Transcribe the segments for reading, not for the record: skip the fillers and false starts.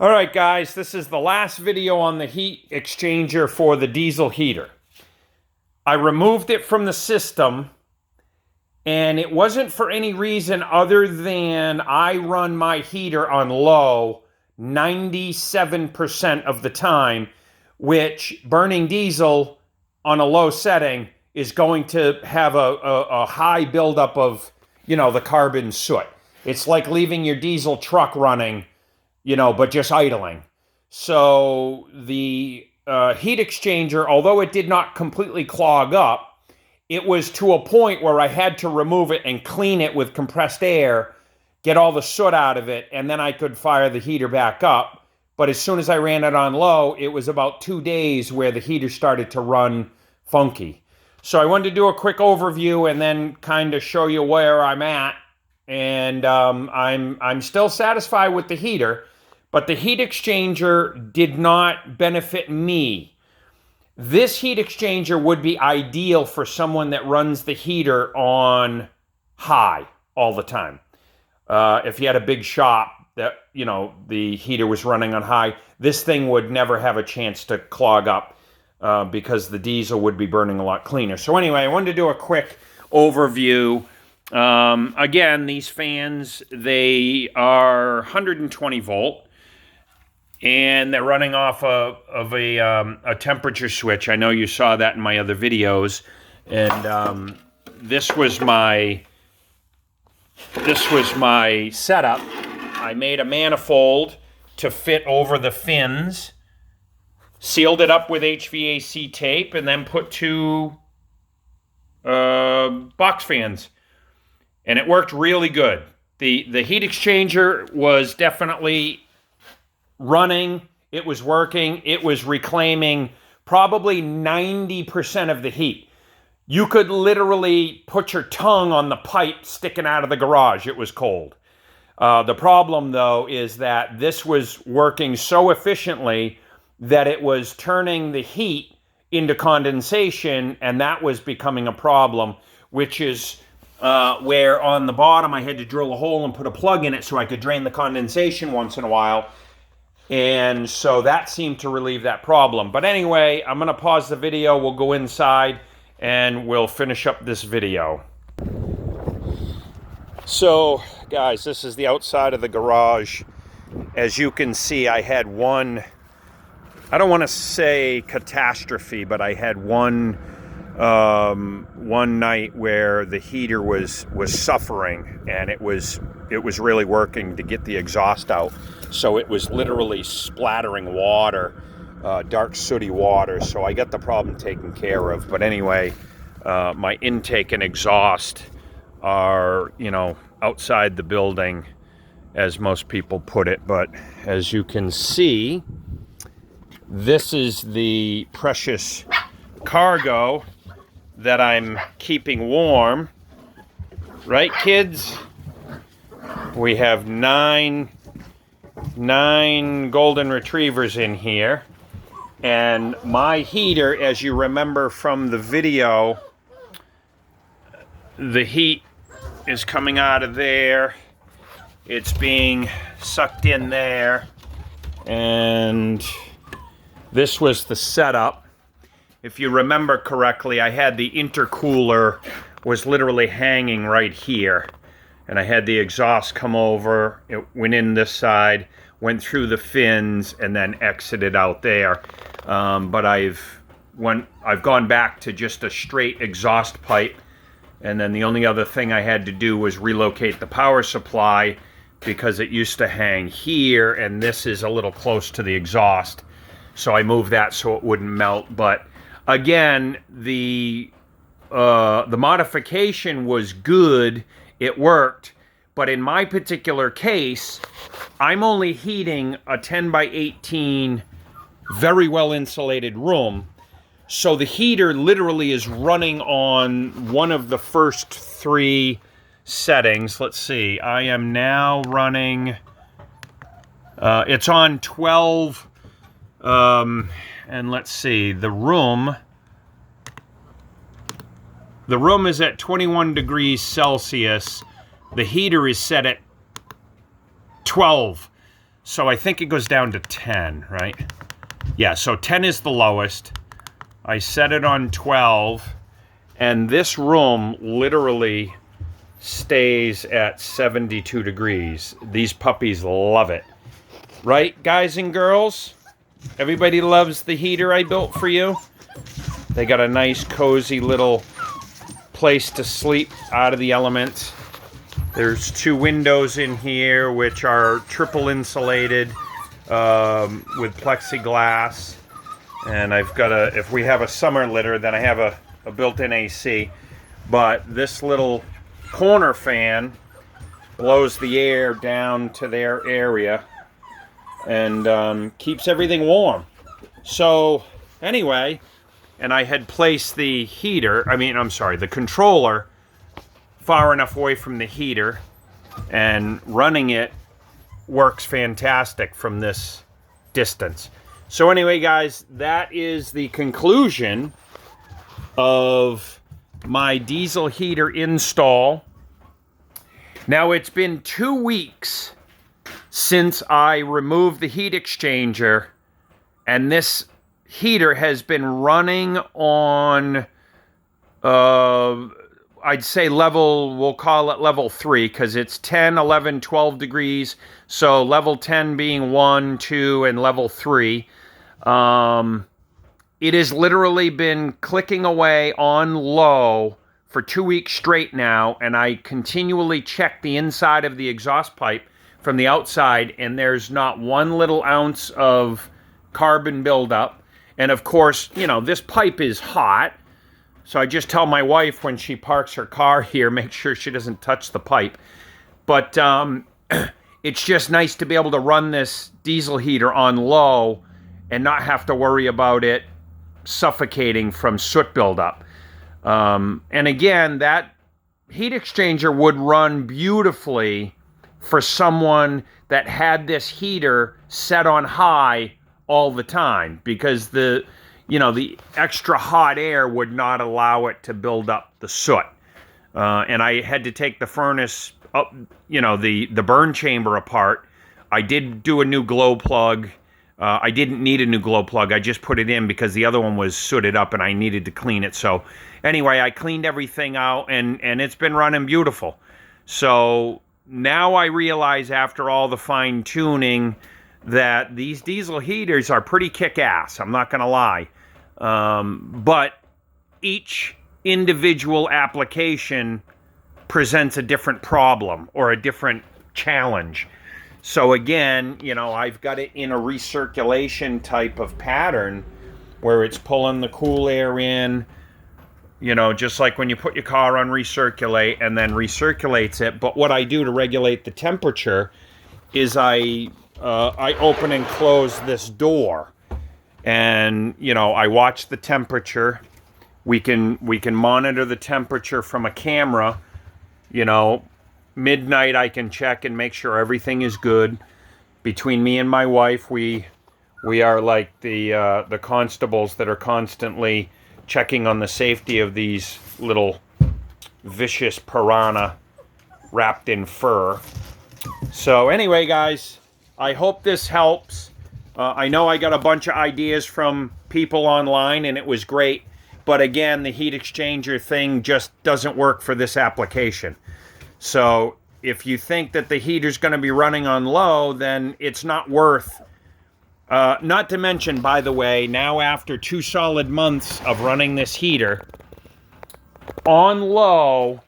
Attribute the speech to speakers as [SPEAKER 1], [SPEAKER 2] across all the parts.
[SPEAKER 1] All right, guys, this is the last video on the heat exchanger for the diesel heater. I removed it from the system, and it wasn't for any reason other than I run my heater on low 97% of the time, which burning diesel on a low setting is going to have a high buildup of, the carbon soot. It's like leaving your diesel truck running, but just idling. So the heat exchanger, although it did not completely clog up, it was to a point where I had to remove it and clean it with compressed air, get all the soot out of it, and then I could fire the heater back up. But as soon as I ran it on low, it was about 2 days where the heater started to run funky. So I wanted to do a quick overview and then kind of show you where I'm at. And I'm still satisfied with the heater, but the heat exchanger did not benefit me. This heat exchanger would be ideal for someone that runs the heater on high all the time. If you had a big shop that, the heater was running on high, this thing would never have a chance to clog up because the diesel would be burning a lot cleaner. So anyway, I wanted to do a quick overview. Again, these fans, they are 120 volt. And they're running off of a temperature switch. I know you saw that in my other videos. And this was my setup. I made a manifold to fit over the fins, sealed it up with HVAC tape, and then put 2 box fans. And it worked really good. The heat exchanger was definitely running, it was working, it was reclaiming probably 90% of the heat. You could literally put your tongue on the pipe sticking out of the garage. It was cold. The problem, though, is that this was working so efficiently that it was turning the heat into condensation, and that was becoming a problem, which is where on the bottom I had to drill a hole and put a plug in it so I could drain the condensation once in a while. And so that seemed to relieve that problem. But anyway, I'm going to pause the video. We'll go inside and we'll finish up this video. So, guys, this is the outside of the garage. As you can see, I had one, I don't want to say catastrophe, but I had one night where the heater was suffering, and it was really working to get the exhaust out. So it was literally splattering water, dark sooty water. So I got the problem taken care of. But anyway, my intake and exhaust are, outside the building, as most people put it. But as you can see, this is the precious cargo that I'm keeping warm. Right, kids? We have nine golden retrievers in here. And my heater, as you remember from the video, the heat is coming out of there. It's being sucked in there. And this was the setup. If you remember correctly, I had the intercooler was literally hanging right here. And I had the exhaust come over, it went in this side, went through the fins, and then exited out there. But I've gone back to just a straight exhaust pipe, and then the only other thing I had to do was relocate the power supply because it used to hang here, and this is a little close to the exhaust. So I moved that so it wouldn't melt. But again, the modification was good. It worked, but in my particular case, I'm only heating a 10 by 18 very well insulated room. So the heater literally is running on one of the first 3 settings. Let's see, I am now running, it's on 12, and let's see, the room is at 21 degrees Celsius. The heater is set at 12. So I think it goes down to 10, right? Yeah, so 10 is the lowest. I set it on 12, and this room literally stays at 72 degrees. These puppies love it. Right, guys and girls? Everybody loves the heater I built for you. They got a nice, cozy little place to sleep out of the elements. There's 2 windows in here, which are triple insulated with plexiglass. And I've got if we have a summer litter, then I have a built-in AC. But this little corner fan blows the air down to their area and keeps everything warm. So anyway, and I had placed the the controller far enough away from the heater, and running it works fantastic from this distance. So anyway, guys, that is the conclusion of my diesel heater install. Now, it's been 2 weeks since I removed the heat exchanger, and this heater has been running on, I'd say we'll call it level 3, because it's 10, 11, 12 degrees. So level 10 being 1, 2, and level 3. It has literally been clicking away on low for 2 weeks straight now, and I continually check the inside of the exhaust pipe from the outside, and there's not one little ounce of carbon buildup. And of course, you know, this pipe is hot, so I just tell my wife when she parks her car here, make sure she doesn't touch the pipe. But it's just nice to be able to run this diesel heater on low and not have to worry about it suffocating from soot buildup. And again, that heat exchanger would run beautifully for someone that had this heater set on high all the time, because the extra hot air would not allow it to build up the soot. And I had to take the furnace up, the burn chamber apart. I did do a new glow plug. I didn't need a new glow plug. I just put it in because the other one was sooted up and I needed to clean it. So anyway, I cleaned everything out, and it's been running beautiful. So now I realize, after all the fine tuning, that these diesel heaters are pretty kick-ass. I'm not going to lie. But each individual application presents a different problem or a different challenge. So again, I've got it in a recirculation type of pattern where it's pulling the cool air in, just like when you put your car on recirculate and then recirculates it. But what I do to regulate the temperature is I open and close this door, and I watch the temperature. We can monitor the temperature from a camera. Midnight I can check and make sure everything is good. Between me and my wife, we are like the constables that are constantly checking on the safety of these little vicious piranha wrapped in fur. So anyway, guys, I hope this helps. I know I got a bunch of ideas from people online, and it was great. But again, the heat exchanger thing just doesn't work for this application. So if you think that the heater's going to be running on low, then it's not worth. Not to mention, by the way, now after 2 solid months of running this heater, on low,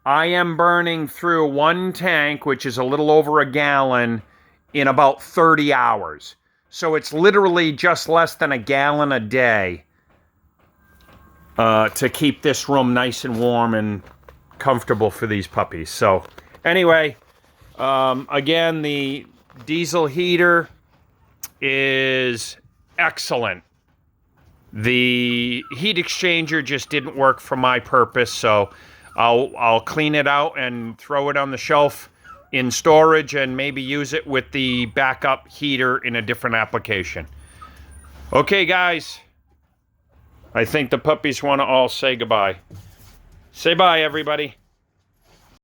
[SPEAKER 1] I am burning through 1 tank, which is a little over a gallon, in about 30 hours. So it's literally just less than a gallon a day to keep this room nice and warm and comfortable for these puppies. So anyway, again, the diesel heater is excellent. The heat exchanger just didn't work for my purpose, so I'll clean it out and throw it on the shelf in storage, and maybe use it with the backup heater in a different application. Okay, guys, I think the puppies want to all say goodbye. Say bye, everybody.